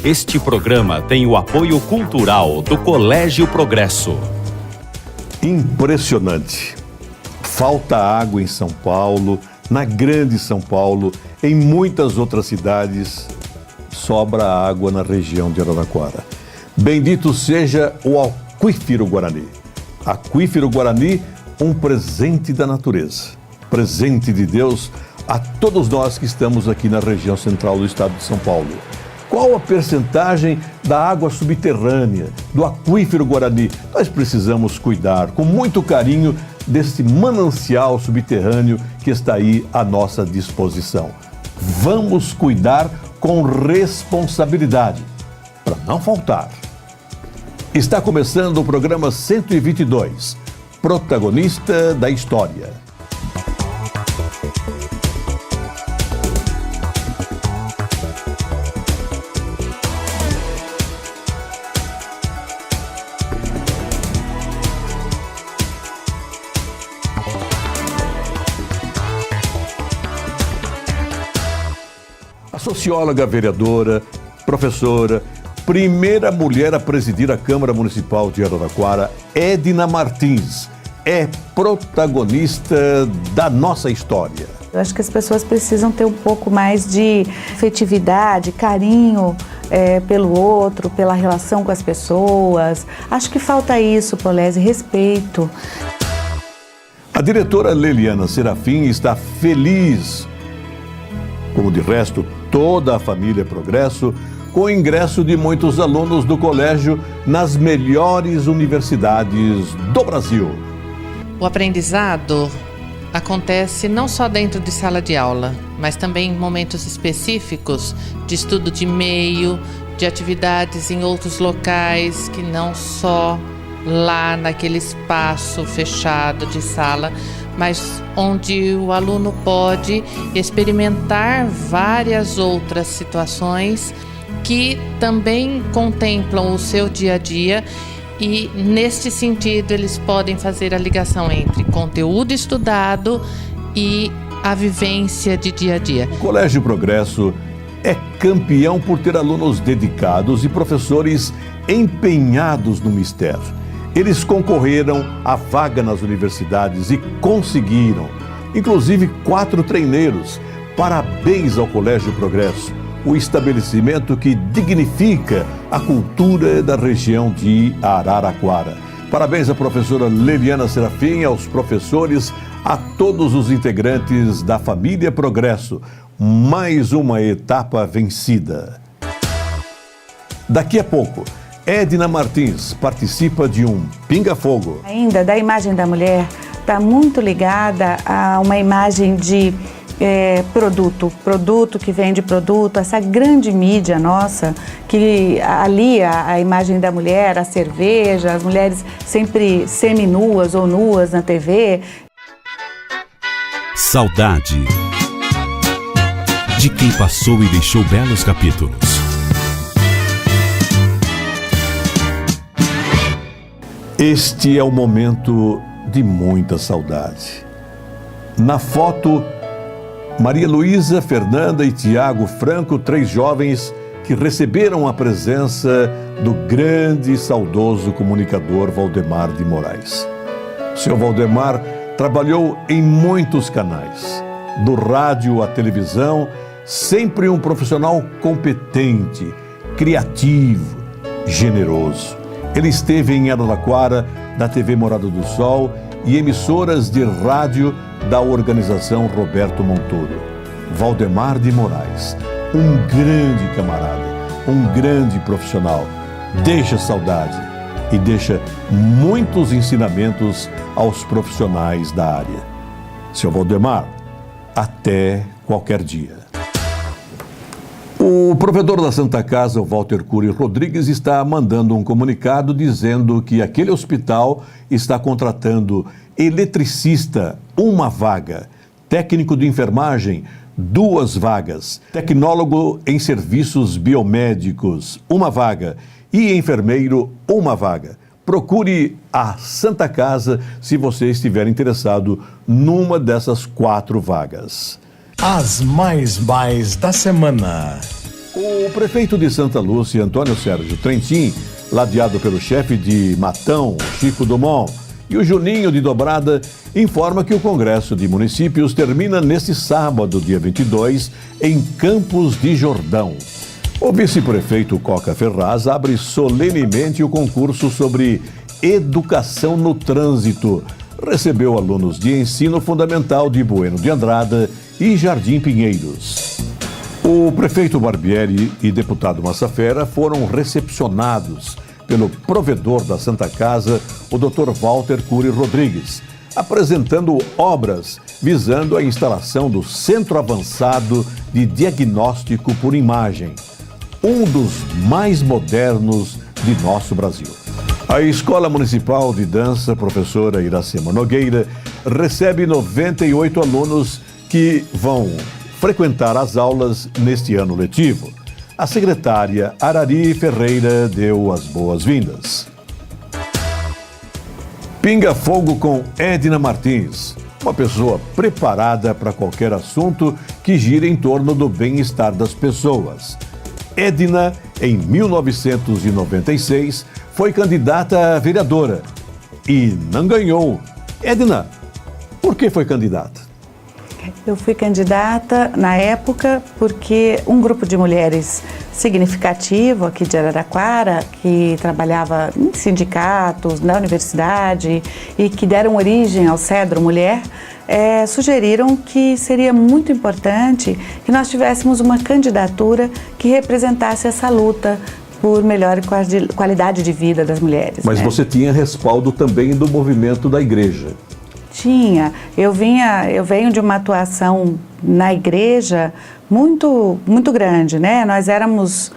Este programa tem o apoio cultural do Colégio Progresso. Impressionante. Falta água em São Paulo, na Grande São Paulo, em muitas outras cidades, sobra água na região de Araraquara. Bendito seja o Aquífero Guarani. Aquífero Guarani, um presente da natureza, presente de Deus a todos nós que estamos aqui na região central do estado de São Paulo. Qual a percentagem da água subterrânea, do Aquífero Guarani? Nós precisamos cuidar com muito carinho desse manancial subterrâneo que está aí à nossa disposição. Vamos cuidar com responsabilidade, para não faltar. Está começando o programa 122, Protagonista da História. A socióloga, vereadora, professora, primeira mulher a presidir a Câmara Municipal de Araraquara, Edna Martins, é protagonista da nossa história. Eu acho que as pessoas precisam ter um pouco mais de afetividade, carinho pelo outro, pela relação com as pessoas. Acho que falta isso, Polese, respeito. A diretora Leliana Serafim está feliz, como de resto toda a família Progresso, com o ingresso de muitos alunos do colégio nas melhores universidades do Brasil. O aprendizado acontece não só dentro de sala de aula, mas também em momentos específicos de estudo de meio, de atividades em outros locais, que não só lá naquele espaço fechado de sala, mas onde o aluno pode experimentar várias outras situações que também contemplam o seu dia a dia, e neste sentido eles podem fazer a ligação entre conteúdo estudado e a vivência de dia a dia. O Colégio Progresso é campeão por ter alunos dedicados e professores empenhados no mistério. Eles concorreram à vaga nas universidades e conseguiram, inclusive 4 treineiros. Parabéns ao Colégio Progresso, o estabelecimento que dignifica a cultura da região de Araraquara. Parabéns à professora Leliana Serafim, aos professores, a todos os integrantes da família Progresso. Mais uma etapa vencida. Daqui a pouco, Edna Martins participa de um pinga-fogo. Ainda da imagem da mulher está muito ligada a uma imagem de produto que vende produto, essa grande mídia nossa que alia a imagem da mulher, a cerveja, as mulheres sempre seminuas ou nuas na TV. Saudade de quem passou e deixou belos capítulos. Este é o momento de muita saudade. Na foto, Maria Luísa, Fernanda e Tiago Franco, 3 jovens que receberam a presença do grande e saudoso comunicador Valdemar de Moraes. O seu Valdemar trabalhou em muitos canais, do rádio à televisão, sempre um profissional competente, criativo, generoso. Ele esteve em Araraquara, na TV Morada do Sol e emissoras de rádio da organização Roberto Montoro. Valdemar de Moraes, um grande camarada, um grande profissional, deixa saudade e deixa muitos ensinamentos aos profissionais da área. Seu Valdemar, até qualquer dia. O provedor da Santa Casa, o Walter Cury Rodrigues, está mandando um comunicado dizendo que aquele hospital está contratando eletricista, 1 vaga, técnico de enfermagem, 2 vagas, tecnólogo em serviços biomédicos, 1 vaga e enfermeiro, 1 vaga. Procure a Santa Casa se você estiver interessado numa dessas 4 vagas. As mais da semana. O prefeito de Santa Lúcia, Antônio Sérgio Trentin, ladeado pelo chefe de Matão, Chico Dumont, e o Juninho de Dobrada, informa que o Congresso de Municípios termina neste sábado, dia 22, em Campos de Jordão. O vice-prefeito Coca Ferraz abre solenemente o concurso sobre educação no trânsito. Recebeu alunos de ensino fundamental de Bueno de Andrada e Jardim Pinheiros. O prefeito Barbieri e deputado Massafera foram recepcionados pelo provedor da Santa Casa, o Dr. Walter Cury Rodrigues, apresentando obras visando a instalação do Centro Avançado de Diagnóstico por Imagem, um dos mais modernos de nosso Brasil. A Escola Municipal de Dança, professora Iracema Nogueira, recebe 98 alunos que vão frequentar as aulas neste ano letivo. A secretária Arari Ferreira deu as boas-vindas. Pinga Fogo com Edna Martins, uma pessoa preparada para qualquer assunto que gira em torno do bem-estar das pessoas. Edna, em 1996, foi candidata a vereadora e não ganhou. Edna, por que foi candidata? Eu fui candidata na época porque um grupo de mulheres significativo aqui de Araraquara, que trabalhava em sindicatos, na universidade e que deram origem ao Cedro Mulher, sugeriram que seria muito importante que nós tivéssemos uma candidatura que representasse essa luta por melhor qualidade de vida das mulheres. Mas você tinha respaldo também do movimento da igreja. Tinha. Eu venho de uma atuação na igreja muito grande, né? Nós éramos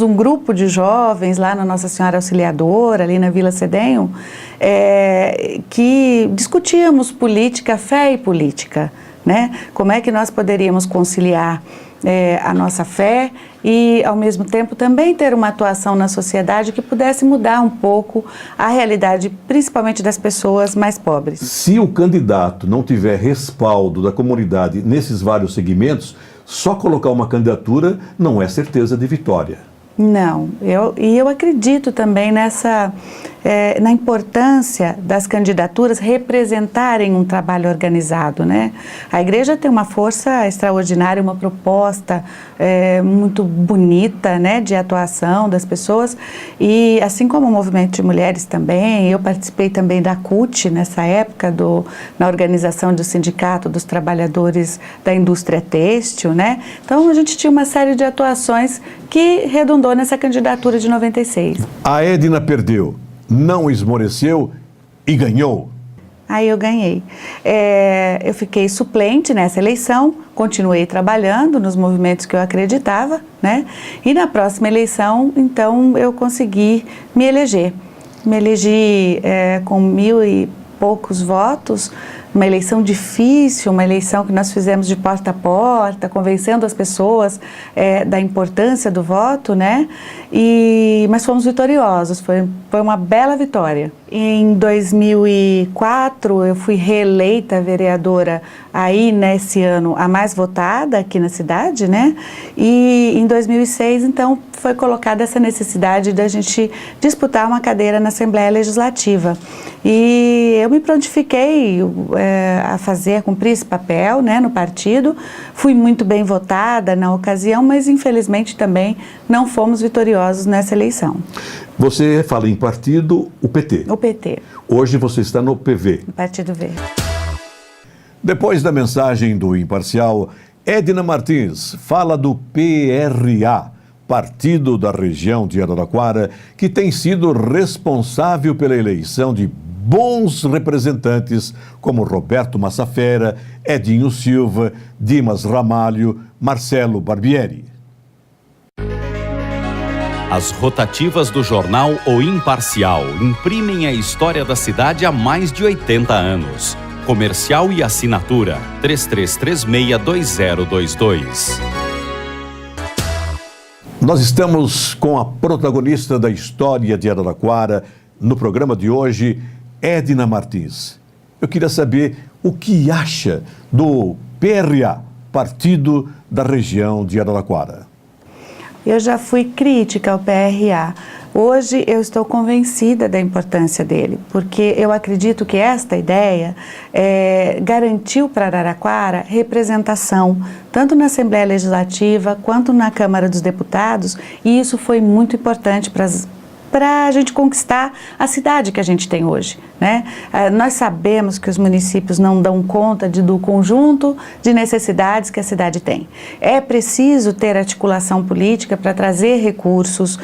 um grupo de jovens lá na Nossa Senhora Auxiliadora, ali na Vila Cedenho, que discutíamos política, fé e política, né? Como é que nós poderíamos conciliar a nossa fé e, ao mesmo tempo, também ter uma atuação na sociedade que pudesse mudar um pouco a realidade, principalmente das pessoas mais pobres. Se o candidato não tiver respaldo da comunidade nesses vários segmentos, só colocar uma candidatura não é certeza de vitória. Não, eu acredito também na importância das candidaturas representarem um trabalho organizado, né? A igreja tem uma força extraordinária, uma proposta muito bonita, né, de atuação das pessoas, e assim como o movimento de mulheres também, eu participei também da CUT nessa época, na organização do Sindicato dos Trabalhadores da Indústria Têxtil, né? Então a gente tinha uma série de atuações que redundou nessa candidatura de 96. A Edna perdeu, não esmoreceu e ganhou. Aí eu ganhei. Eu fiquei suplente nessa eleição, continuei trabalhando nos movimentos que eu acreditava, né? E na próxima eleição, então, eu consegui me eleger. Me elegi com 1.000 e poucos votos, uma eleição difícil, uma eleição que nós fizemos de porta a porta, convencendo as pessoas da importância do voto, né? Mas fomos vitoriosos, foi uma bela vitória. Em 2004, eu fui reeleita vereadora aí nesse ano a mais votada aqui na cidade, né? E em 2006, então, foi colocada essa necessidade da gente disputar uma cadeira na Assembleia Legislativa. E eu me prontifiquei a cumprir esse papel, né, no partido. Fui muito bem votada na ocasião, mas infelizmente também não fomos vitoriosos nessa eleição. Você fala em partido, o PT. O PT. Hoje você está no PV. No Partido Verde. Depois da mensagem do imparcial, Edna Martins fala do PRA, partido da região de Araraquara, que tem sido responsável pela eleição de bons representantes como Roberto Massafera, Edinho Silva, Dimas Ramalho, Marcelo Barbieri. As rotativas do jornal O Imparcial imprimem a história da cidade há mais de 80 anos. Comercial e assinatura 33362022. Nós estamos com a protagonista da história de Araraquara no programa de hoje, Edna Martins. Eu queria saber o que acha do PRA, Partido da Região de Araraquara. eu já fui crítica ao PRA. Hoje eu estou convencida da importância dele, porque eu acredito que esta ideia garantiu para Araraquara representação, tanto na Assembleia Legislativa quanto na Câmara dos Deputados, e isso foi muito importante para a gente conquistar a cidade que a gente tem hoje, né? Nós sabemos que os municípios não dão conta do conjunto de necessidades que a cidade tem. É preciso ter articulação política para trazer recursos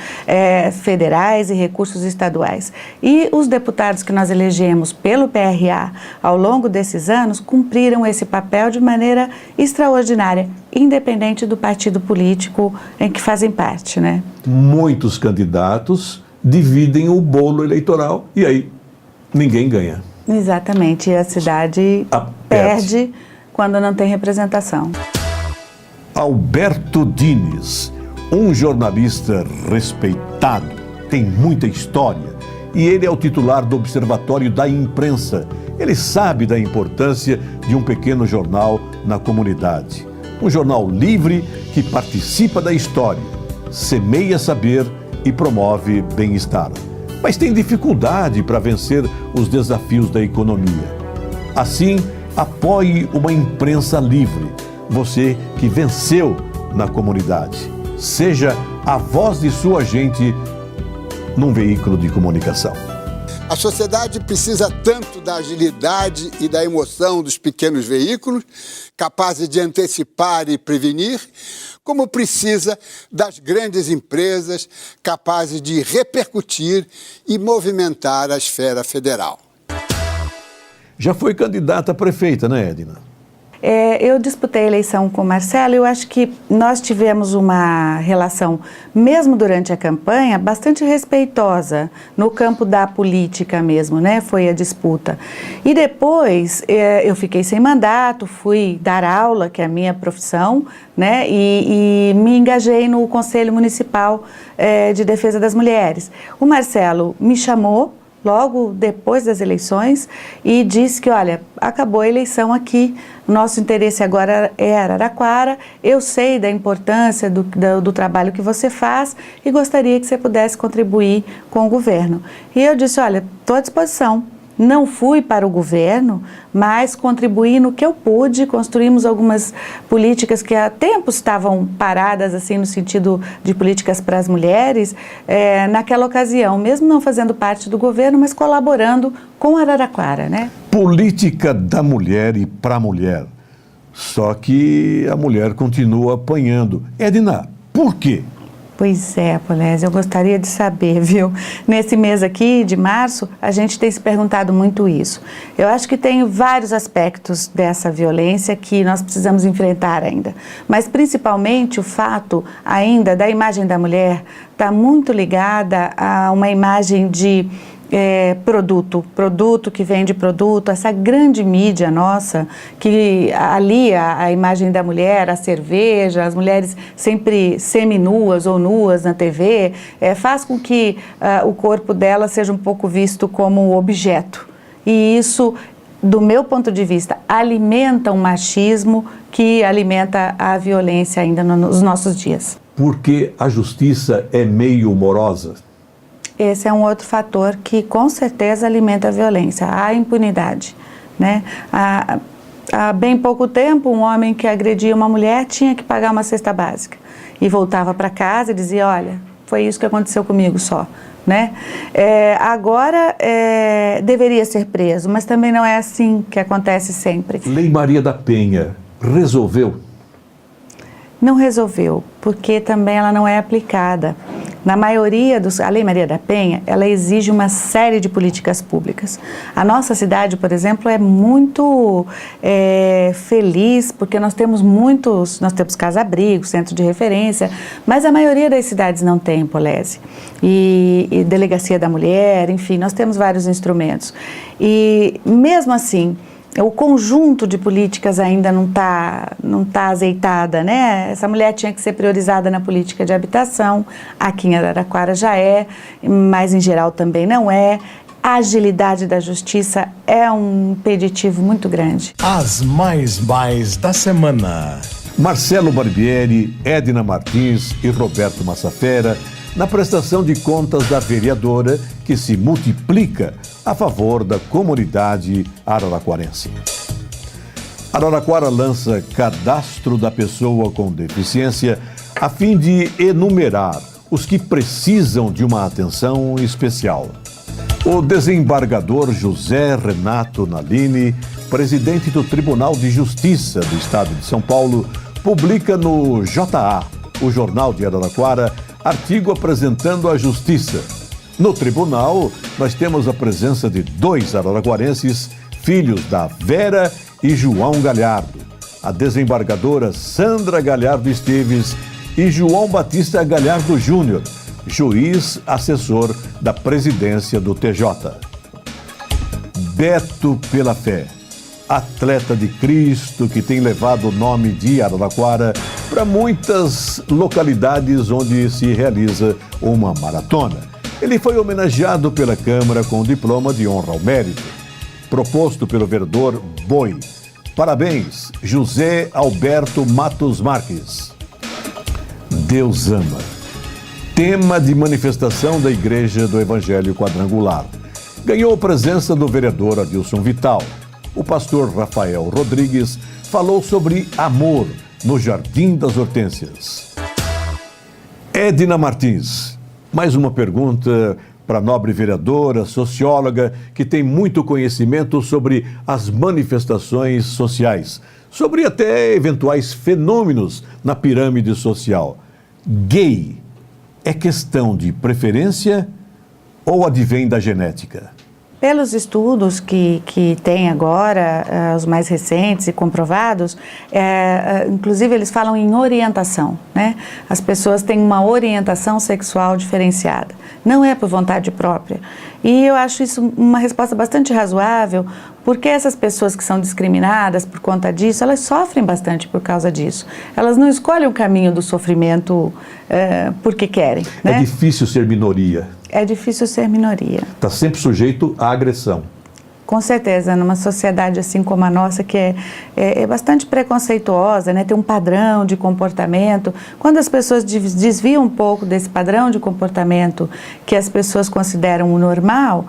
federais e recursos estaduais. E os deputados que nós elegemos pelo PRA ao longo desses anos cumpriram esse papel de maneira extraordinária, independente do partido político em que fazem parte, né? Muitos candidatos dividem o bolo eleitoral e aí ninguém ganha. Exatamente, e a cidade perde quando não tem representação. Alberto Dines, um jornalista respeitado, tem muita história e ele é o titular do Observatório da Imprensa. Ele sabe da importância de um pequeno jornal na comunidade. Um jornal livre que participa da história, semeia saber e promove bem-estar. Mas tem dificuldade para vencer os desafios da economia. Assim, apoie uma imprensa livre. Você que venceu na comunidade. Seja a voz de sua gente num veículo de comunicação. A sociedade precisa tanto da agilidade e da emoção dos pequenos veículos, capazes de antecipar e prevenir, como precisa das grandes empresas, capazes de repercutir e movimentar a esfera federal. Já foi candidata a prefeita, né, Edna? Eu disputei a eleição com o Marcelo e eu acho que nós tivemos uma relação, mesmo durante a campanha, bastante respeitosa no campo da política mesmo, né? Foi a disputa. E depois eu fiquei sem mandato, fui dar aula, que é a minha profissão, né? E me engajei no Conselho Municipal de Defesa das Mulheres. O Marcelo me chamou logo depois das eleições e disse que, olha, acabou a eleição aqui, nosso interesse agora é Araraquara, eu sei da importância do trabalho que você faz e gostaria que você pudesse contribuir com o governo. E eu disse, olha, estou à disposição. Não fui para o governo, mas contribuí no que eu pude, construímos algumas políticas que há tempo estavam paradas, assim, no sentido de políticas para as mulheres, naquela ocasião, mesmo não fazendo parte do governo, mas colaborando com Araraquara, né? Política da mulher e para a mulher. Só que a mulher continua apanhando. Edna, por quê? Pois é, Polese, eu gostaria de saber, viu? Nesse mês aqui, de março, a gente tem se perguntado muito isso. Eu acho que tem vários aspectos dessa violência que nós precisamos enfrentar ainda. Mas, principalmente, o fato ainda da imagem da mulher está muito ligada a uma imagem de produto que vende produto, essa grande mídia nossa que alia a imagem da mulher, a cerveja, as mulheres sempre seminuas ou nuas na TV, faz com que o corpo dela seja um pouco visto como objeto. E isso, do meu ponto de vista, alimenta um machismo que alimenta a violência ainda nos nossos dias. Porque a justiça é meio morosa. Esse é um outro fator que com certeza alimenta a violência, a impunidade, né? Há bem pouco tempo, um homem que agredia uma mulher tinha que pagar uma cesta básica e voltava para casa e dizia, olha, foi isso que aconteceu comigo só, né? Agora deveria ser preso, mas também não é assim que acontece sempre. Lei Maria da Penha resolveu? Não resolveu, porque também ela não é aplicada. Na maioria a Lei Maria da Penha, ela exige uma série de políticas públicas. A nossa cidade, por exemplo, é muito feliz, porque nós temos casa-abrigo, centro de referência, mas a maioria das cidades não tem, Polese. E delegacia da mulher, enfim, nós temos vários instrumentos. E mesmo assim, o conjunto de políticas ainda não tá azeitada, né? Essa mulher tinha que ser priorizada na política de habitação, aqui em Araraquara já é, mas em geral também não é. A agilidade da justiça é um impeditivo muito grande. As mais da semana. Marcelo Barbieri, Edna Martins e Roberto Massafera na prestação de contas da vereadora que se multiplica a favor da comunidade araraquarense. Araraquara lança cadastro da pessoa com deficiência a fim de enumerar os que precisam de uma atenção especial. O desembargador José Renato Nalini, presidente do Tribunal de Justiça do Estado de São Paulo, publica no JA, o Jornal de Araraquara, artigo apresentando a justiça. No tribunal, nós temos a presença de 2 araraquarenses, filhos da Vera e João Galhardo, a desembargadora Sandra Galhardo Esteves e João Batista Galhardo Júnior, juiz assessor da presidência do TJ. Beto pela Fé, atleta de Cristo que tem levado o nome de Araraquara para muitas localidades onde se realiza uma maratona. Ele foi homenageado pela Câmara com o diploma de honra ao mérito, proposto pelo vereador Boi. Parabéns, José Alberto Matos Marques. Deus ama. Tema de manifestação da Igreja do Evangelho Quadrangular. Ganhou presença do vereador Adilson Vital. O pastor Rafael Rodrigues falou sobre amor no Jardim das Hortênsias. Edna Martins, mais uma pergunta para a nobre vereadora, socióloga, que tem muito conhecimento sobre as manifestações sociais, sobre até eventuais fenômenos na pirâmide social. Gay é questão de preferência ou advém da genética? Pelos estudos que tem agora, os mais recentes e comprovados, inclusive eles falam em orientação, né? As pessoas têm uma orientação sexual diferenciada, não é por vontade própria. E eu acho isso uma resposta bastante razoável, porque essas pessoas que são discriminadas por conta disso, elas sofrem bastante por causa disso. Elas não escolhem o caminho do sofrimento porque querem, né? É difícil ser minoria. É difícil ser minoria. Está sempre sujeito à agressão. Com certeza, numa sociedade assim como a nossa, que é bastante preconceituosa, né? Tem um padrão de comportamento. Quando as pessoas desviam um pouco desse padrão de comportamento que as pessoas consideram o normal,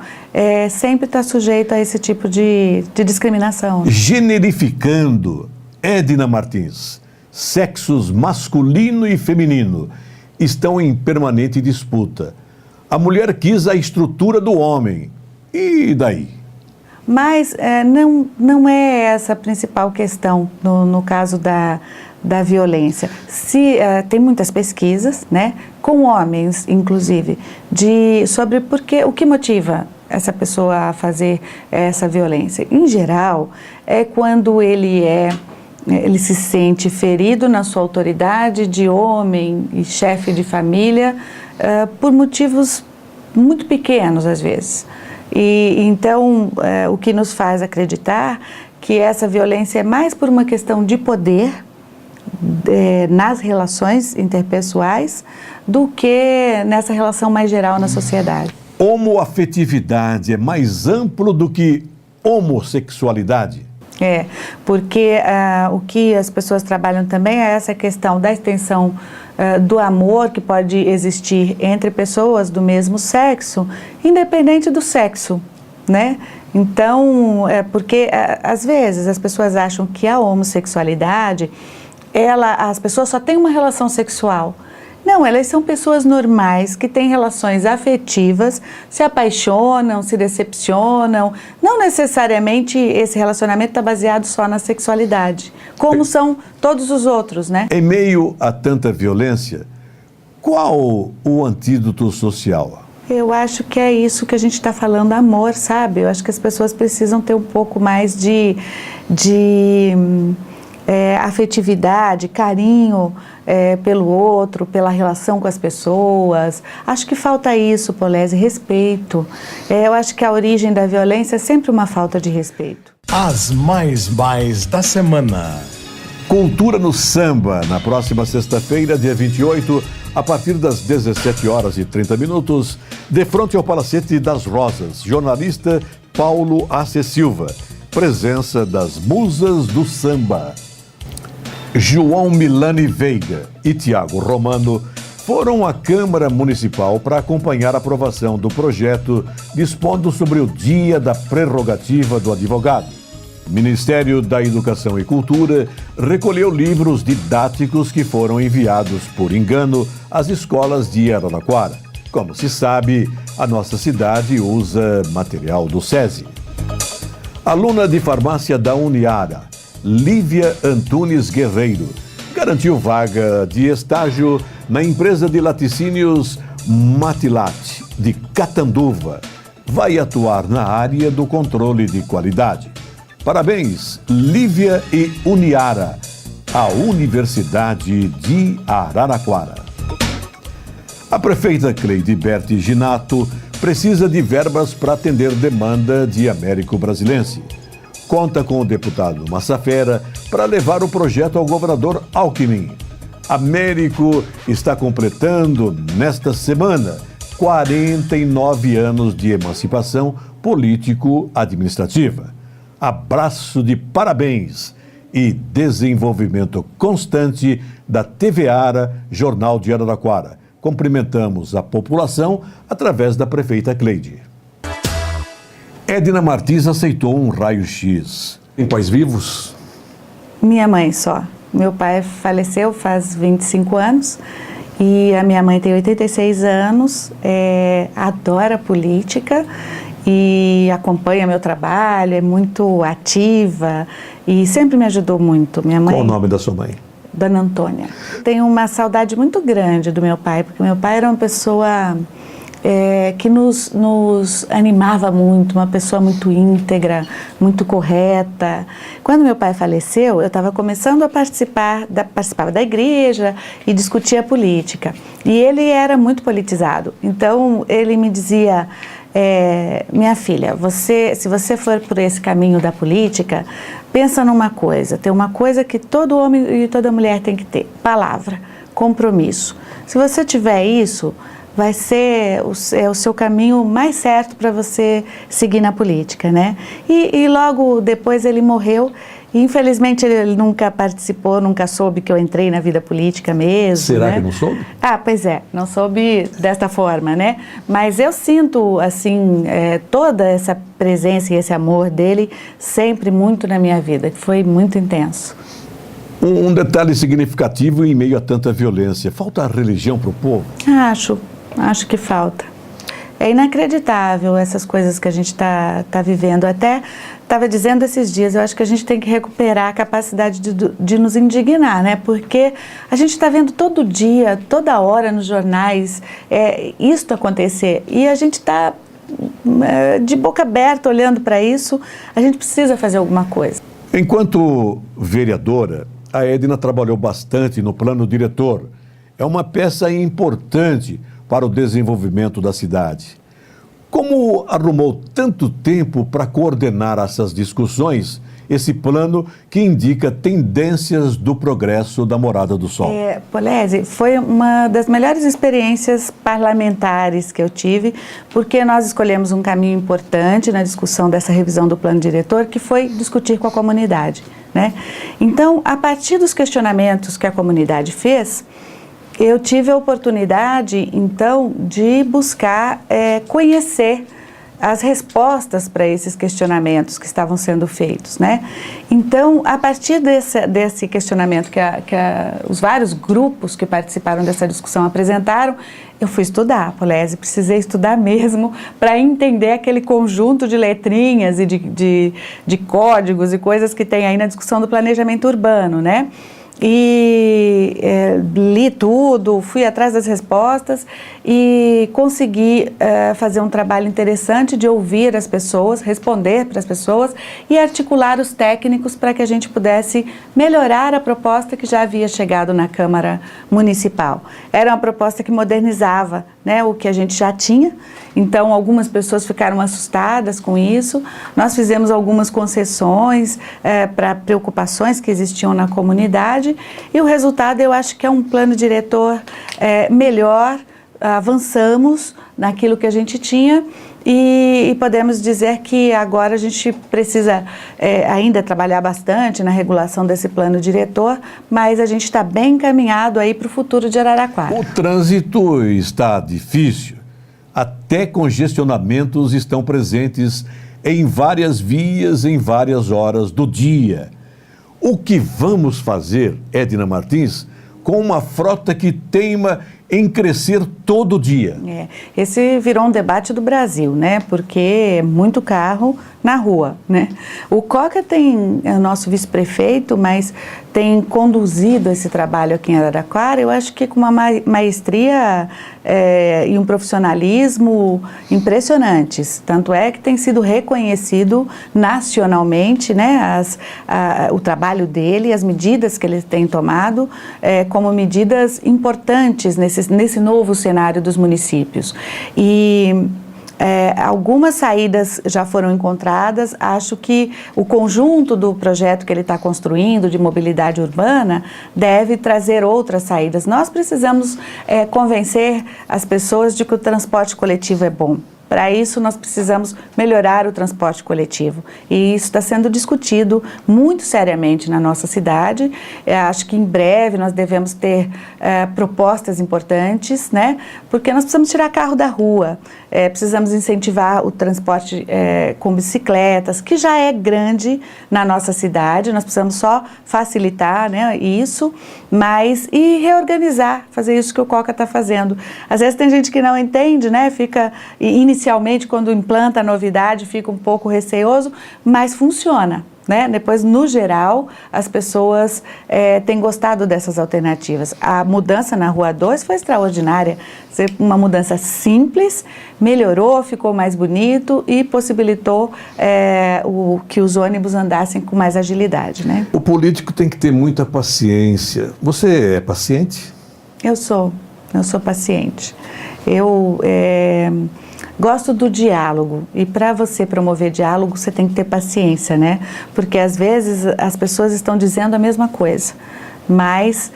sempre está sujeito a esse tipo de discriminação. Generificando, Edna Martins, sexos masculino e feminino estão em permanente disputa. A mulher quis a estrutura do homem. E daí? Mas não é essa a principal questão no caso da violência. Tem muitas pesquisas, né, com homens, inclusive, sobre o que motiva essa pessoa a fazer essa violência. Em geral, é quando ele se sente ferido na sua autoridade de homem e chefe de família, por motivos muito pequenos, às vezes. E então, o que nos faz acreditar que essa violência é mais por uma questão de poder nas relações interpessoais do que nessa relação mais geral na sociedade. Homoafetividade é mais amplo do que homossexualidade? Porque o que as pessoas trabalham também é essa questão da extensão do amor que pode existir entre pessoas do mesmo sexo, independente do sexo, né? Então, porque às vezes as pessoas acham que a homossexualidade, as pessoas só têm uma relação sexual. Não, elas são pessoas normais que têm relações afetivas, se apaixonam, se decepcionam. Não necessariamente esse relacionamento está baseado só na sexualidade, como são todos os outros, né? Em meio a tanta violência, qual o antídoto social? Eu acho que é isso que a gente está falando, amor, sabe? Eu acho que as pessoas precisam ter um pouco mais de afetividade, carinho pelo outro, pela relação com as pessoas. Acho que falta isso, Polese, respeito. Eu acho que a origem da violência é sempre uma falta de respeito. As mais da semana. Cultura no Samba, na próxima sexta-feira, dia 28, a partir das 17h30, de frente ao Palacete das Rosas, jornalista Paulo A.C. Silva. Presença das musas do samba. João Milani Veiga e Tiago Romano foram à Câmara Municipal para acompanhar a aprovação do projeto dispondo sobre o Dia da Prerrogativa do Advogado. O Ministério da Educação e Cultura recolheu livros didáticos que foram enviados por engano às escolas de Araraquara. Como se sabe, a nossa cidade usa material do SESI. Aluna de farmácia da Uniara, Lívia Antunes Guerreiro, garantiu vaga de estágio na empresa de laticínios Matilat, de Catanduva. Vai atuar na área do controle de qualidade. Parabéns, Lívia e Uniara, a Universidade de Araraquara. A prefeita Cleide Berti Ginato precisa de verbas para atender demanda de Américo Brasilense. Conta com o deputado Massafera para levar o projeto ao governador Alckmin. Américo está completando, nesta semana, 49 anos de emancipação político-administrativa. Abraço de parabéns e desenvolvimento constante da TV Ara, Jornal de Araraquara. Cumprimentamos a população através da prefeita Cleide. Edna Martins aceitou um raio-x. Tem pais vivos? Minha mãe só. Meu pai faleceu faz 25 anos e a minha mãe tem 86 anos, adora política e acompanha meu trabalho, é muito ativa e sempre me ajudou muito. Minha mãe... Qual o nome da sua mãe? Dona Antônia. Tenho uma saudade muito grande do meu pai, porque meu pai era uma pessoa que nos animava muito, uma pessoa muito íntegra, muito correta. Quando meu pai faleceu, eu estava começando a participava da igreja e discutia política. E ele era muito politizado. Então, ele me dizia, minha filha, se você for por esse caminho da política, pensa numa coisa, tem uma coisa que todo homem e toda mulher tem que ter, palavra, compromisso. Se você tiver isso, vai ser o seu caminho mais certo para você seguir na política, né? E logo depois ele morreu e infelizmente ele nunca participou, nunca soube que eu entrei na vida política mesmo. Será, né? que não soube? Ah, pois é, não soube desta forma, né? Mas eu sinto, assim, toda essa presença e esse amor dele sempre muito na minha vida, que foi muito intenso. Um detalhe significativo em meio a tanta violência, falta a religião para o povo? Acho que falta. É inacreditável essas coisas que a gente está vivendo. Até estava dizendo esses dias, eu acho que a gente tem que recuperar a capacidade de nos indignar, né? Porque a gente está vendo todo dia, toda hora nos jornais, isto acontecer. E a gente está de boca aberta olhando para isso. A gente precisa fazer alguma coisa. Enquanto vereadora, a Edna trabalhou bastante no plano diretor. É uma peça importante para o desenvolvimento da cidade. Como arrumou tanto tempo para coordenar essas discussões, esse plano que indica tendências do progresso da Morada do Sol? Polese, foi uma das melhores experiências parlamentares que eu tive, porque nós escolhemos um caminho importante na discussão dessa revisão do plano diretor, que foi discutir com a comunidade, né? Então, a partir dos questionamentos que a comunidade fez, eu tive a oportunidade, então, de buscar conhecer as respostas para esses questionamentos que estavam sendo feitos, né? Então, a partir desse questionamento que os vários grupos que participaram dessa discussão apresentaram, eu fui estudar, Polese, precisei estudar mesmo para entender aquele conjunto de letrinhas e de códigos e coisas que tem aí na discussão do planejamento urbano, né? E li tudo, fui atrás das respostas e consegui fazer um trabalho interessante de ouvir as pessoas, responder para as pessoas e articular os técnicos para que a gente pudesse melhorar a proposta que já havia chegado na Câmara Municipal. Era uma proposta que modernizava, né, o que a gente já tinha, então algumas pessoas ficaram assustadas com isso. Nós fizemos algumas concessões para preocupações que existiam na comunidade e o resultado eu acho que é um plano diretor melhor, avançamos naquilo que a gente tinha e podemos dizer que agora a gente precisa ainda trabalhar bastante na regulação desse plano diretor, mas a gente está bem encaminhado aí para o futuro de Araraquara. O trânsito está difícil, até congestionamentos estão presentes em várias vias, em várias horas do dia. O que vamos fazer, Edna Martins, com uma frota que teima em crescer todo dia? Esse virou um debate do Brasil, né? Porque é muito carro na rua, né? O Coca é o nosso vice-prefeito, mas tem conduzido esse trabalho aqui em Araraquara, eu acho que com uma maestria e um profissionalismo impressionantes. Tanto é que tem sido reconhecido nacionalmente, né? O trabalho dele, as medidas que ele tem tomado como medidas importantes nesse novo cenário dos municípios. E algumas saídas já foram encontradas. Acho que o conjunto do projeto que ele está construindo de mobilidade urbana deve trazer outras saídas. Nós precisamos convencer as pessoas de que o transporte coletivo é bom. Para isso, nós precisamos melhorar o transporte coletivo. E isso está sendo discutido muito seriamente na nossa cidade. Acho que em breve nós devemos ter propostas importantes, né? Porque nós precisamos tirar carro da rua, precisamos incentivar o transporte com bicicletas, que já é grande na nossa cidade. Nós precisamos só facilitar, né, isso, e reorganizar, fazer isso que o Coca está fazendo. Às vezes tem gente que não entende, né? Inicialmente, quando implanta a novidade, fica um pouco receoso, mas funciona, né? Depois, no geral, as pessoas têm gostado dessas alternativas. A mudança na Rua 2 foi extraordinária. Uma mudança simples, melhorou, ficou mais bonito e possibilitou que os ônibus andassem com mais agilidade, né? O político tem que ter muita paciência. Você é paciente? Eu sou paciente. Eu gosto do diálogo, e para você promover diálogo, você tem que ter paciência, né? Porque às vezes as pessoas estão dizendo a mesma coisa, mas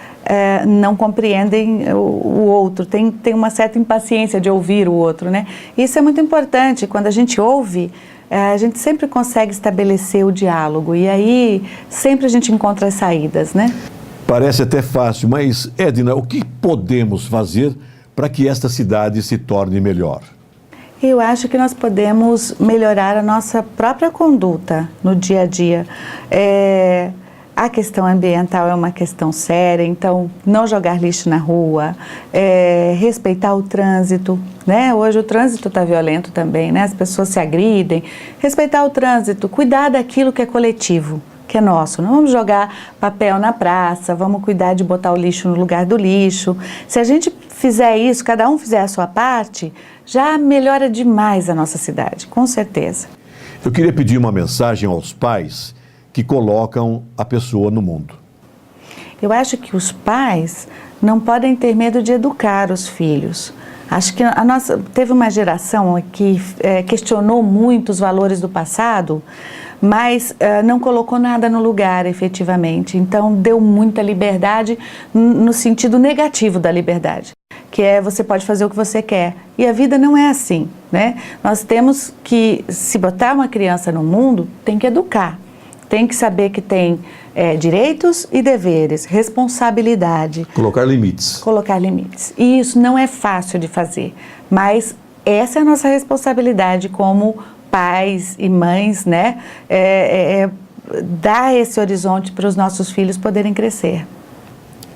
não compreendem o outro, tem uma certa impaciência de ouvir o outro, né? Isso é muito importante. Quando a gente ouve, a gente sempre consegue estabelecer o diálogo, e aí sempre a gente encontra as saídas, né? Parece até fácil, mas, Edna, o que podemos fazer para que esta cidade se torne melhor? Eu acho que nós podemos melhorar a nossa própria conduta no dia a dia. A questão ambiental é uma questão séria, então não jogar lixo na rua, respeitar o trânsito, né? Hoje o trânsito está violento também, né? As pessoas se agridem. Respeitar o trânsito, cuidar daquilo que é coletivo, que é nosso. Não vamos jogar papel na praça, vamos cuidar de botar o lixo no lugar do lixo. Se a gente fizer isso, cada um fizer a sua parte, já melhora demais a nossa cidade, com certeza. Eu queria pedir uma mensagem aos pais que colocam a pessoa no mundo. Eu acho que os pais não podem ter medo de educar os filhos. Acho que teve uma geração que questionou muito os valores do passado, mas não colocou nada no lugar, efetivamente. Então, deu muita liberdade no sentido negativo da liberdade, que você pode fazer o que você quer. E a vida não é assim, né? Nós temos que, se botar uma criança no mundo, tem que educar. Tem que saber que tem direitos e deveres, responsabilidade. Colocar limites. Colocar limites. E isso não é fácil de fazer, mas essa é a nossa responsabilidade como pais e mães, né? Dar esse horizonte para os nossos filhos poderem crescer.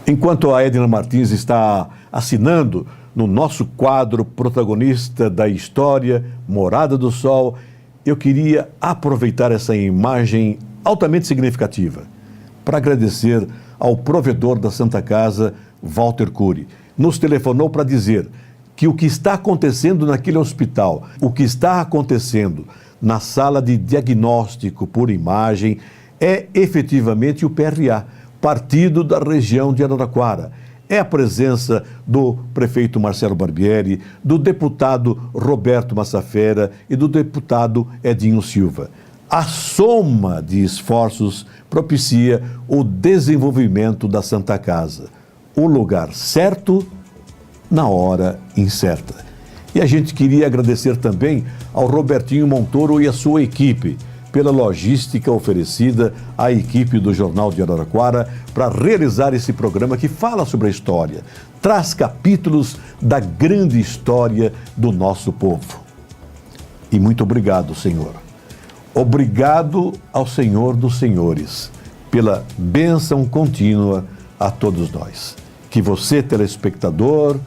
Enquanto a Edna Martins está assinando no nosso quadro protagonista da história, Morada do Sol, eu queria aproveitar essa imagem altamente significativa para agradecer ao provedor da Santa Casa, Walter Cury. Nos telefonou para dizer que o que está acontecendo naquele hospital, o que está acontecendo na sala de diagnóstico por imagem, é efetivamente o PRA, partido da região de Araraquara. É a presença do prefeito Marcelo Barbieri, do deputado Roberto Massafera e do deputado Edinho Silva. A soma de esforços propicia o desenvolvimento da Santa Casa, o lugar certo na hora incerta. E a gente queria agradecer também ao Robertinho Montoro e a sua equipe pela logística oferecida à equipe do Jornal de Araraquara para realizar esse programa que fala sobre a história, traz capítulos da grande história do nosso povo. E muito obrigado, Senhor. Obrigado ao Senhor dos Senhores pela bênção contínua a todos nós. Que você, telespectador,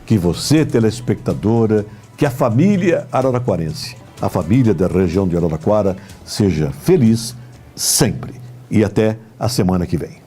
que você, telespectadora, que a família araraquarense, a família da região de Araraquara, seja feliz sempre. E até a semana que vem.